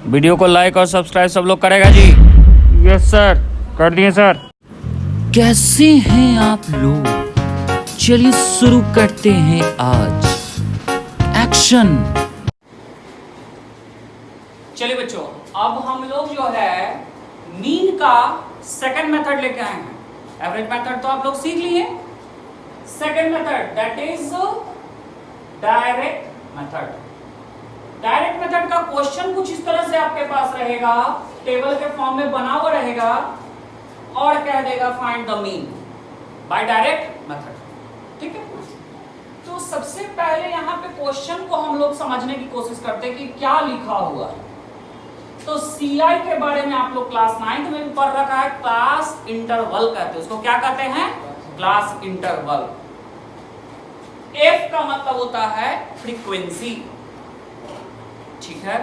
Video को like और subscribe सब लोग करेगा जी? यस सर, कर दिए सर। कैसे हैं आप लोग? चलिए शुरू करते हैं आज। एक्शन। चलिए बच्चों, अब हम लोग जो है मीन का सेकंड मेथड लेके आए हैं। एवरेज मेथड तो आप लोग सीख लिए। Second method that is direct method. Direct method का क्वेश्चन कुछ इस तरह से आपके पास रहेगा, टेबल के फॉर्म में बना हुआ रहेगा और कह देगा find the mean by direct method. ठीक है, तो सबसे पहले यहां पे क्वेश्चन को हम लोग समझने की कोशिश करते हैं कि क्या लिखा हुआ है। तो सीआई के बारे में आप लोग क्लास 9th में भी पढ़ रखा है, क्लास इंटरवल कहते हैं उसको। क्या कहते हैं? Class interval. एफ का मतलब होता है फ्रीक्वेंसी। ठीक है,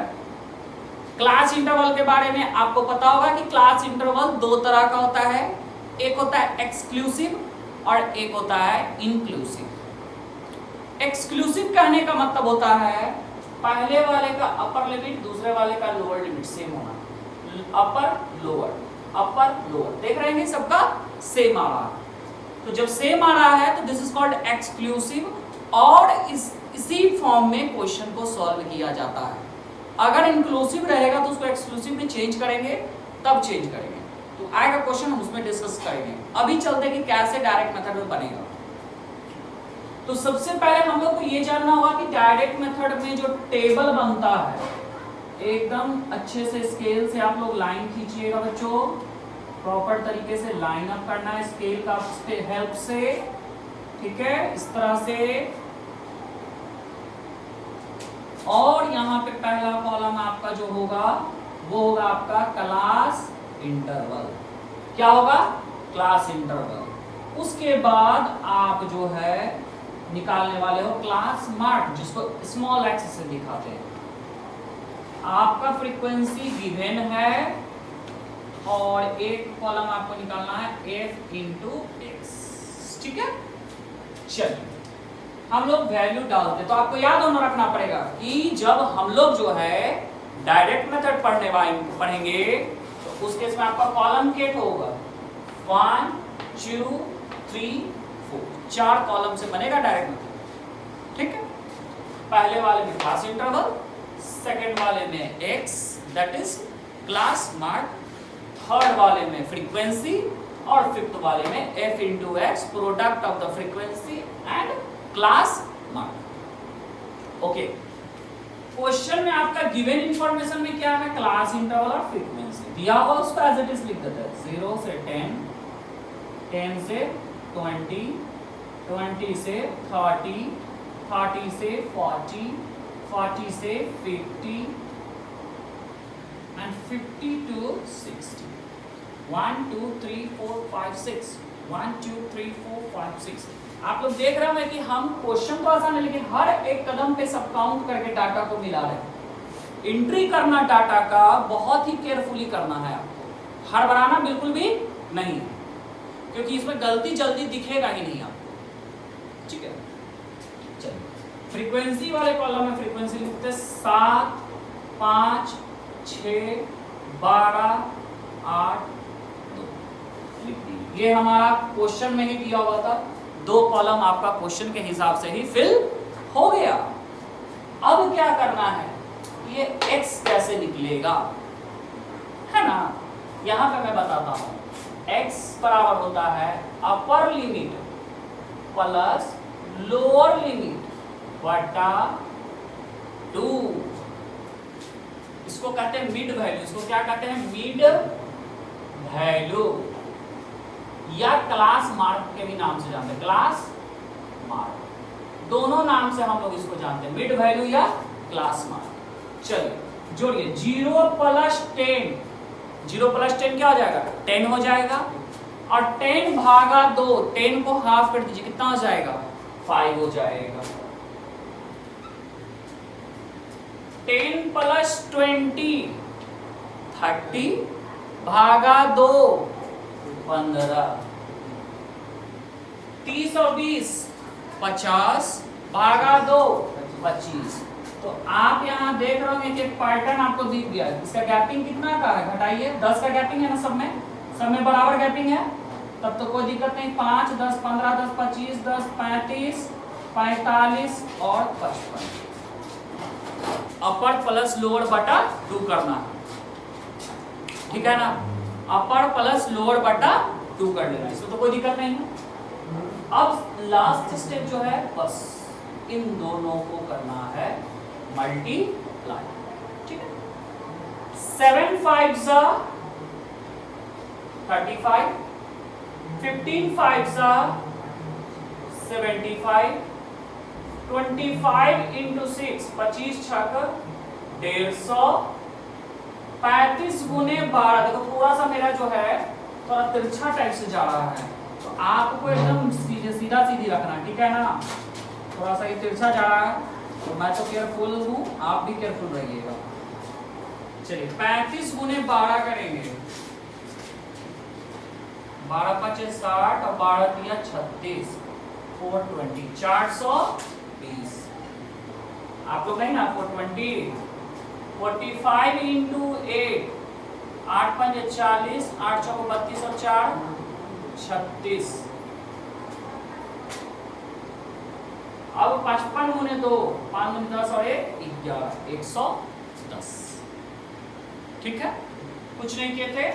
क्लास इंटरवल के बारे में आपको पता होगा कि क्लास इंटरवल दो तरह का होता है, एक होता है एक्सक्लूसिव और एक होता है इंक्लूसिव। एक्सक्लूसिव कहने का मतलब होता है पहले वाले का अपर लिमिट दूसरे वाले का लोअर लिमिट सेम होना। अपर लोअर देख रहे हैं सबका सेम आ रहा है। तो जब सेम आ रहा है तो दिस इज कॉल्ड एक्सक्लूसिव, और इसी फॉर्म में क्वेश्चन को सॉल्व किया जाता है। अगर इंक्लूसिव रहेगा तो उसको एक्सक्लूसिव में चेंज करेंगे, तब चेंज करेंगे तो आएगा क्वेश्चन, हम उसमें डिस्कस करेंगे। अभी चलते कि कैसे डायरेक्ट मेथड में बनेगा। तो सबसे पहले हम लोग को ये जानना होगा कि डायरेक्ट मेथड में जो टेबल बनता है, एकदम अच्छे से स्केल से आप लोग लाइन खींचिएगा बच्चों, प्रॉपर तरीके से लाइन अप करना है स्केल का हेल्प से। ठीक है, इस तरह से। और यहाँ पे पहला कॉलम आपका जो होगा वो होगा आपका क्लास इंटरवल। क्या होगा? Class interval. उसके बाद आप जो है निकालने वाले हो क्लास मार्क, जिसको स्मॉल एक्स से दिखाते हैं। आपका फ्रीक्वेंसी गिवन है और एक कॉलम आपको निकालना है एफ इंटू एक्स। ठीक है, चलिए हम लोग वैल्यू डालते हैं। तो आपको याद होना रखना पड़ेगा कि जब हम लोग जो है डायरेक्ट मेथड पढ़ेंगे तो उस केस में आपका कॉलम केट होगा 1 2 3 4, 4 कॉलम से बनेगा डायरेक्ट मेथड। ठीक है, पहले वाले में क्लास इंटरवल, सेकंड वाले में x that is class mark, third वाले में फ्रीक्वेंसी और फिफ्थ वाले में F into x, product of the frequency and class mark. Okay, question में आपका गिवन इंफॉर्मेशन में क्या है? क्लास इंटरवल और फ्रीक्वेंसी दिया हुआ, उसको एज इट इज लिख देते हैं। 0 से 10, 10 से 20, 20 से 30, 30 से 40, 40 से 50 एंड 50 to 60। 1 2 3 4 5 6, 1 2 3 4 5 6। आप लोग देख रहे हैं कि हम क्वेश्चन तो आसान है लेकिन हर एक कदम पे सब काउंट करके डाटा को मिला रहे हैं। एंट्री करना डाटा का बहुत ही केयरफुली करना है आपको, हड़बड़ाना बिल्कुल भी नहीं है, क्योंकि इसमें गलती जल्दी दिखेगा ही नहीं आपको। ठीक है, चलिए फ्रीक्वेंसी वाले कॉलम में फ्रीक्वेंसी लिखते 7 5 6 12 8 2। ये हमारा क्वेश्चन में ही दिया हुआ था, 2 कॉलम आपका क्वेश्चन के हिसाब से ही फिल हो गया। अब क्या करना है, ये x कैसे निकलेगा, है ना? यहां पे मैं बताता हूं। x बराबर होता है upper limit plus lower limit बटा 2। इसको कहते हैं मिड वैल्यू। इसको क्या कहते हैं? मिड वैल्यू या क्लास मार्क के भी नाम से जानते हैं। क्लास मार्क, दोनों नाम से हम लोग इसको जानते हैं, मिड वैल्यू या क्लास मार्क। चलिए जोड़िए, 0 प्लस 10, 0 प्लस 10 क्या हो जाएगा? 10 हो जाएगा। और 10 भागा 2, 10 को हाफ कर दीजिए, कितना हो जाएगा? 5 हो जाएगा। 10 प्लस 20 30 भागा 2 15, 30 और 20 50 भागा 2 25। तो आप यहाँ देख रहे होंगे कि एक पैटर्न आपको दिख गया। इसका गैपिंग कितना का है, घटाइए, 10 का गैपिंग है ना, सब में बराबर गैपिंग है, तब तो कोई दिक्कत नहीं। 5, 10, 15, 10, 25, 10, 35, 45 और 55। अपर प्लस लोअर बटा 2 करना है, ठीक है ना। अपर प्लस लोअर बटा 2 कर लेना, इसमें तो कोई दिक्कत नहीं है। अब लास्ट स्टेप जो है, बस इन दोनों को करना है मल्टीप्लाई, ठीक है। 7 5 जा 35, 15 5 जा 75, 25 into 6 25 छक 150, 35 गुने 12। देखो थोड़ा सा मेरा जो है थोड़ा तिरछा टाइप से जा रहा है, तो आपको एकदम सीधा सीधी रखना, ठीक है ना। थोड़ा सा ये तिरछा जा रहा है, तो मैं तो केयरफुल हूँ, आप भी केयरफुल रहिएगा। चलिए 35 गुने 12 करेंगे, 12 5 60 और 12 दिया 36, 420, 420। आप लोग नहीं ना 420, 45 इंटू 8, 8 5 40, 8 6 32 और 4 36। अब 55 गुने 2, 5 गुने 10 और 1 11, 110, ठीक है। कुछ नहीं किए थे,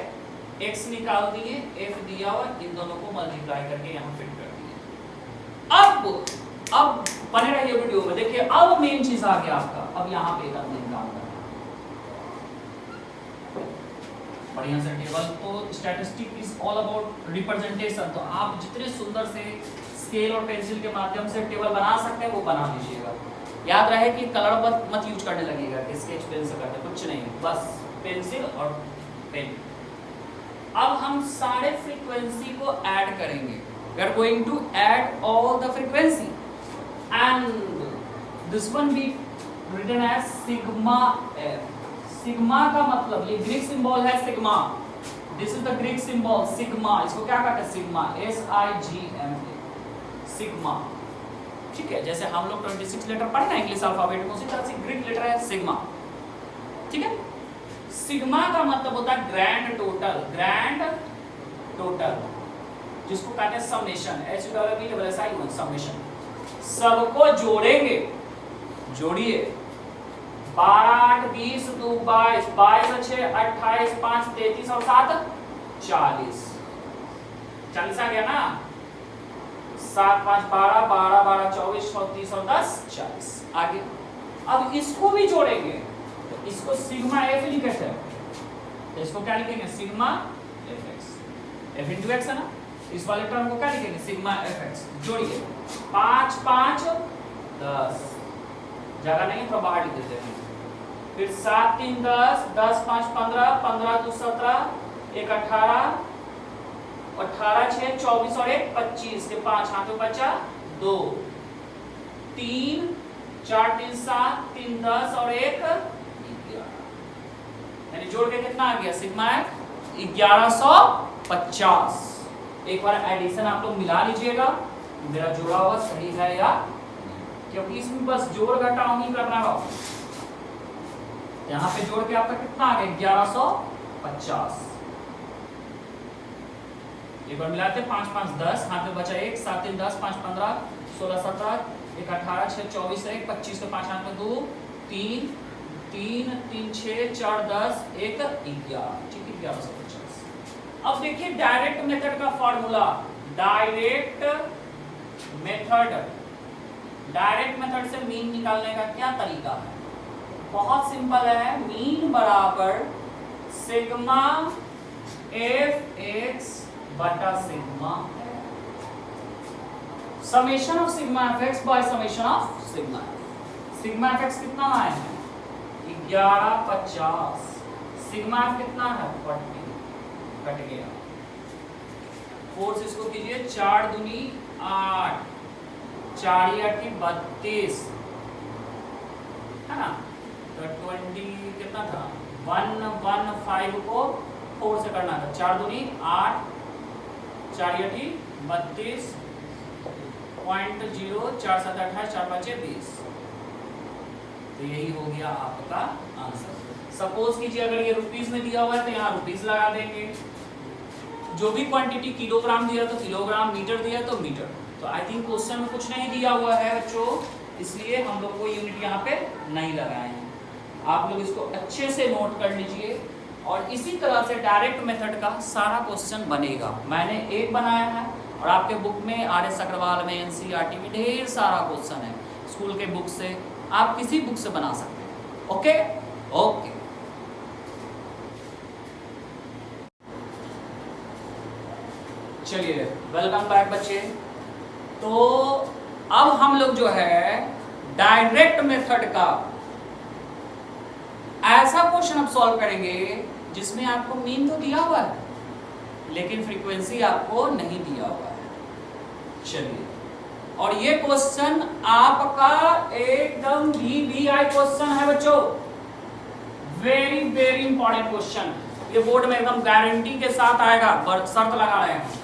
x निकाल दिए, f दिया हुआ, इन दोनों को मल्टीप्लाई करके यहाँ फिट कर दिए। अब बने रहिए वीडियो में, देखिए अब मेन चीज आ गया आपका। अब यहाँ पे एक आदमी काम करना बढ़िया से टेबल। तो statistic is all about representation, तो आप जितने सुंदर से स्केल और पेंसिल के माध्यम से टेबल बना सकते हैं वो बना लीजिएगा। याद रहे कि कलर मत यूज करने लगेगा कि स्केच पेन से करते, कुछ नहीं, बस पेंसिल और पेन। अब हम सारे फ्रीक्वेंसी को ऐड करेंगे। We are going to add all the frequency and this one be written as sigma F. Sigma का मतलब ये ग्रीक सिंबल है sigma, this is the Greek symbol sigma. इसको क्या कहते हैं, सिग्मा, SIGMA, सिग्मा, ठीक है। जैसे हम लोग 26 लेटर पढ़े ना इंग्लिश अल्फाबेट में, उसी तरह से ग्रीक लेटर है सिग्मा, ठीक है। सिग्मा का मतलब होता है ग्रैंड टोटल, ग्रैंड टोटल, जिसको कहते हैं समेशन, SUMMATION, समेशन। सबको जोड़ेंगे, जोड़िए, 12 8 20 2 22, 22 6 28, 5 33 और 7 40, 40 आ गया ना। 7 5 12, 12 12 24, 34 और 10 40 आगे। अब इसको भी जोड़ेंगे, तो इसको सिग्मा एफ लिखते हैं, तो इसको क्या लिखेंगे, sigma F x, F into x है ना। इस वाले टर्म को क्या लिखेंगे, सिग्मा एफ एक्स। जोड़िए, 5 5 10, जगह नहीं थोड़ा बाहर लिख देते हैं। फिर 7 3 10, 10 5 15, 15 2 17, 1 18, 18 6 24 और 1 25 के 5 हाथ में बचा 2, 3 4 3 7, 3 10 और 1 11, यानी जोड़ के कितना आ गया, सिग्मा 1150। एक बार एडिशन आप लोग मिला लीजिएगा, मेरा जोड़ा हुआ सही है या, क्योंकि इसमें बस जोड़ घटाव नहीं करना है। यहाँ पे जोड़ के आपका कितना आ गया, 1150। एक बार मिलाते, 5 5 10, हाथ में बचा 1, 7 3 10, 5 15, 16 17, 1 18, 6 24 1 25 के 5 हाथ में 2, 3 3 3 6 4 10 1 11, ठीक है, 1150। अब देखिए डायरेक्ट मेथड का फॉर्मूला, डायरेक्ट मेथड से मीन निकालने का क्या तरीका है, बहुत सिंपल है। मीन बराबर सिग्मा एफ एक्स बटा sigma, summation of sigma F x by summation of sigma F. Sigma F x कितना आया है, 1150, सिग्मा एफ कितना है, 40, कट गया। 4 से इसको कीजिए, 4 दूनी 8, 4 8 32 है ना, तो 20 कितना था, 115 को 4 से करना था, 4 दूनी 8, 4 8 32, 0.0, 4 7 28, 4 5 20, तो यही हो गया आपका आंसर। सपोज कीजिए अगर ये रुपीस में दिया हुआ है तो यहाँ रुपीस लगा देंगे, जो भी क्वांटिटी किलोग्राम दिया तो किलोग्राम, मीटर दिया तो मीटर। तो आई थिंक क्वेश्चन में कुछ नहीं दिया हुआ है बच्चों, इसलिए हम लोग को यूनिट यहाँ पे नहीं लगाए हैं। आप लोग इसको अच्छे से नोट कर लीजिए और इसी तरह से डायरेक्ट मेथड का सारा क्वेश्चन बनेगा। मैंने एक बनाया है और आपके बुक में RS अग्रवाल में, NCERT में ढेर सारा क्वेश्चन है, स्कूल के बुक से, आप किसी बुक से बना सकते हैं। ओके ओके, चलिए वेलकम बैक बच्चे। तो अब हम लोग जो है डायरेक्ट मेथड का ऐसा क्वेश्चन अब सॉल्व करेंगे जिसमें आपको मीन तो दिया हुआ है लेकिन फ्रीक्वेंसी आपको नहीं दिया हुआ है। चलिए, और ये क्वेश्चन आपका एकदम VVI क्वेश्चन है बच्चों, वेरी वेरी इंपॉर्टेंट क्वेश्चन। ये बोर्ड में एकदम गारंटी के साथ आएगा, शर्त लगा रहे हैं।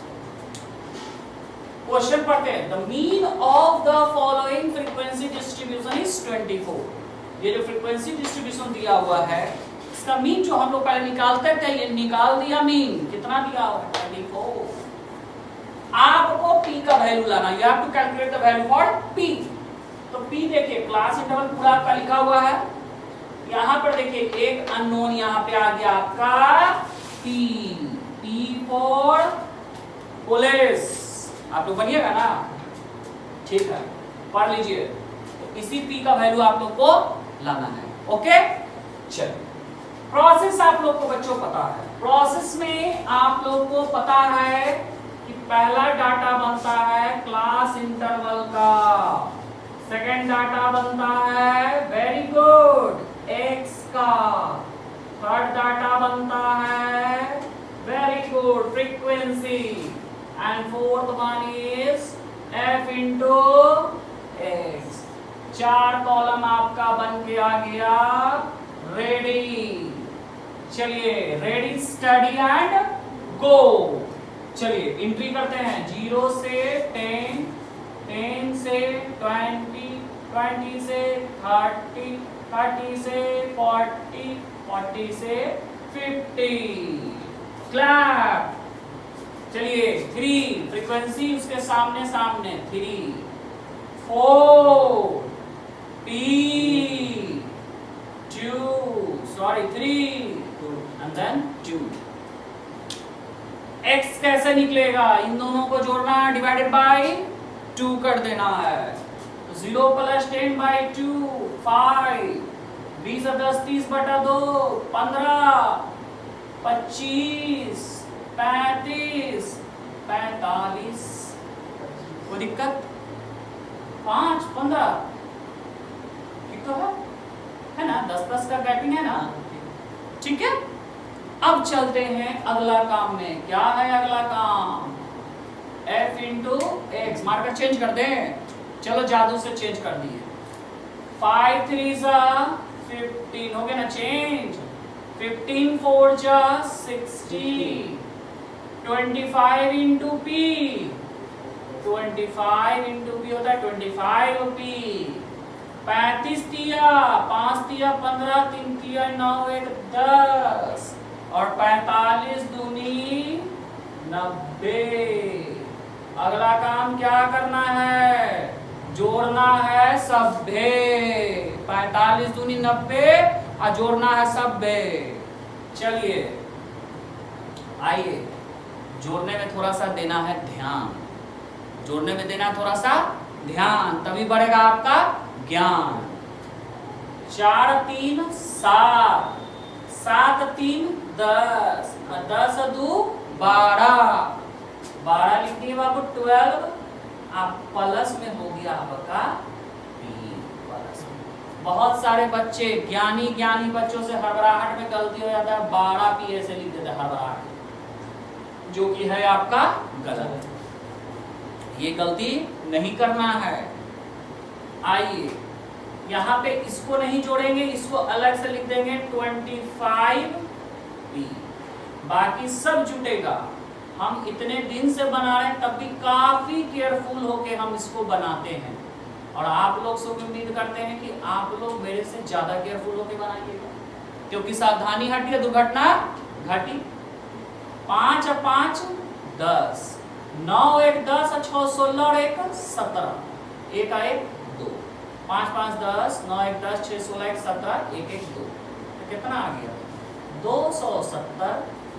क्वेश्चन पढ़ते हैं। The mean of the following frequency distribution is 24। ये जो फ्रीक्वेंसी डिस्ट्रीब्यूशन दिया हुआ है इसका मीन जो हम लोग पहले निकालते थे, ये निकाल दिया। मीन कितना दिया हुआ है? 24। आपको p का वैल्यू लाना, you have to calculate the value for p। तो p देखिए क्लास इंटरवल पूरा आपका लिखा हुआ है। यहाँ पर देखिए एक अननोन यहाँ पे आ गया आपका p फॉर पुलिस। आप लोग बनिएगा ना, ठीक है, पढ़ लीजिए। तो इसी p का वैल्यू आप लोग को लाना है। ओके, चलिए प्रोसेस आप लोग को बच्चों पता है। प्रोसेस में आप लोग को पता है कि पहला डाटा बनता है क्लास इंटरवल का, सेकंड डाटा बनता है वेरी गुड x का, थर्ड डाटा बनता है very good frequency, and fourth one is f into x। 4 column आपका बन के आ गया रेडी। चलिए रेडी, स्टडी एंड गो। चलिए एंट्री करते हैं 0 से 10, 10 से 20, 20 से 30, 30 से 40, 40 से 50। क्लैप। चलिए 3 फ्रीक्वेंसी उसके सामने सामने 3, 4 P 2 sorry 3 and then 2। x कैसे निकलेगा? इन दोनों को जोड़ना है, डिवाइडेड बाय 2 कर देना है। 0 + 10/2 5, 20 और 10 30 बटा 2 15, 25 35 45। कोई दिक्कत? 5 15 ठीक तो है ना? 10 का गैपिंग है ना, ठीक है। अब चलते हैं अगला काम में। क्या है अगला काम? f into x। Marker change कर दें, चलो जादू से चेंज कर दिए। 5 3 15 हो गया ना change. 15 4 60, 25 into p, 25 into p होता है 25p। 35 तिया 5 तिया 15, 3 तिया 9 1 10 और 45 दूनी 90। अगला काम क्या करना है? जोड़ना है सभ्य। 45 दूनी 90 और जोड़ना है सभ्य। चलिए आइए, जोड़ने में थोड़ा सा देना है ध्यान, जोड़ने में देना थोड़ा सा ध्यान, तभी बढ़ेगा आपका ज्ञान। 4 3 7, 7 3 10, 10 2 12, 12 लिख दिए बाबू 12। आप प्लस में हो गया आपका प्लस। बहुत सारे बच्चे ज्ञानी बच्चों से हड़बड़ाहट में गलती हो जाता है, 12 p ऐसे लिख देते हैं हड़बड़ाहट, जो कि है आपका गलत। ये गलती नहीं करना है। आइए यहाँ पे इसको नहीं जोड़ेंगे, इसको अलग से लिख देंगे 25p, बाकी सब जुटेगा। हम इतने दिन से बना रहे हैं तब भी काफी केयरफुल होके हम इसको बनाते हैं और आप लोग से उम्मीद करते हैं कि आप लोग मेरे से ज्यादा केयरफुल होकर बनाइएगा, क्योंकि सावधानी हटी है दुर्घटना घटी। 5 और 5 10, 9 1 10 और 6 16 और 1 17, 1 और 1 2, 5 5 10, 9 1 10, 6 16 1 17, 1 1 2, तो कितना आ गया 270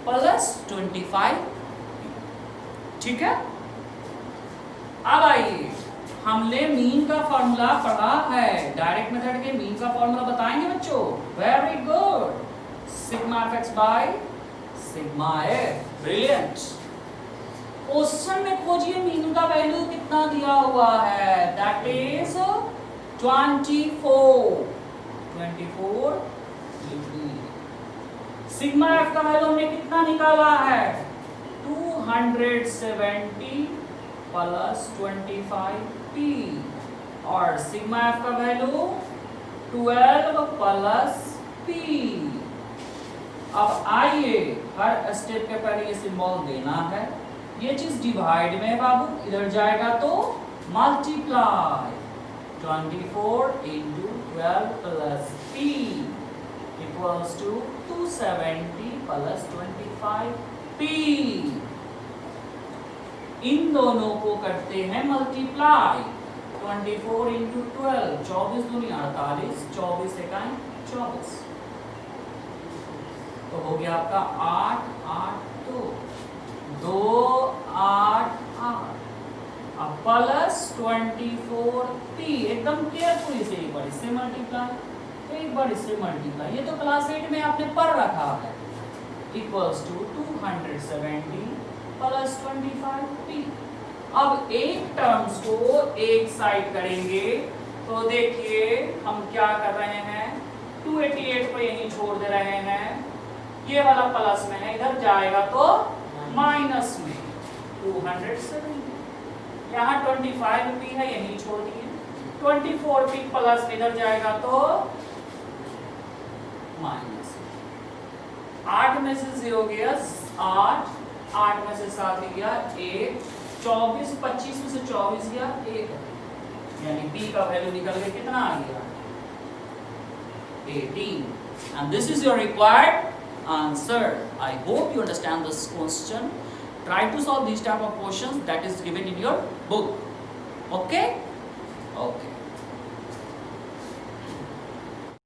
प्लस 25। ठीक है, अब आइए हमने मीन का फॉर्मूला पढ़ा है, डायरेक्ट मेथड के मीन का फॉर्मूला बताएंगे बच्चों। Very good, sigma F x by sigma F, brilliant. Question में खोजिए मीन का वैल्यू कितना दिया हुआ है, that is 24 degree. Sigma F का वैल्यू हमने कितना निकाला है 270 प्लस 25p, और सिग्मा एफ का वैल्यू 12 प्लस p। अब आइए हर स्टेप के पहले ये सिंबल देना है, ये चीज डिवाइड में है बाबू, इधर जाएगा तो multiply 24 into 12 plus p equals to 270 plus 25p। इन दोनों को करते हैं मल्टीप्लाई, 24 into 12, 24 दूनी 48, 24 इकाई 24, तो हो गया आपका 8 8 2 2 8 8, अब प्लस 24p, एकदम केयरफुली से एक बार इससे मल्टीप्लाई, तो एक बार इससे मल्टीप्लाई, ये तो क्लास 8 में आपने पढ़ रखा है, इक्वल्स टू 270 प्लस 25p। अब एक टर्म्स को एक साइड करेंगे, तो देखिए हम क्या कर रहे हैं, 288 को यहीं छोड़ दे रहे हैं, ये वाला प्लस में है, इधर जाएगा तो माइनस में 270, यहाँ 25p है यहीं छोड़ दिए, 24p प्लस में इधर जाएगा तो माइनस, 8 में से 0 गया 8, 8 में से 7 गया 1, 24 25 में से 24 गया 1, यानी p का वैल्यू निकल के कितना आ गया 18। and this is your required answer. I hope you understand this question. Try to solve these type of questions that is given in your book. Okay? Okay.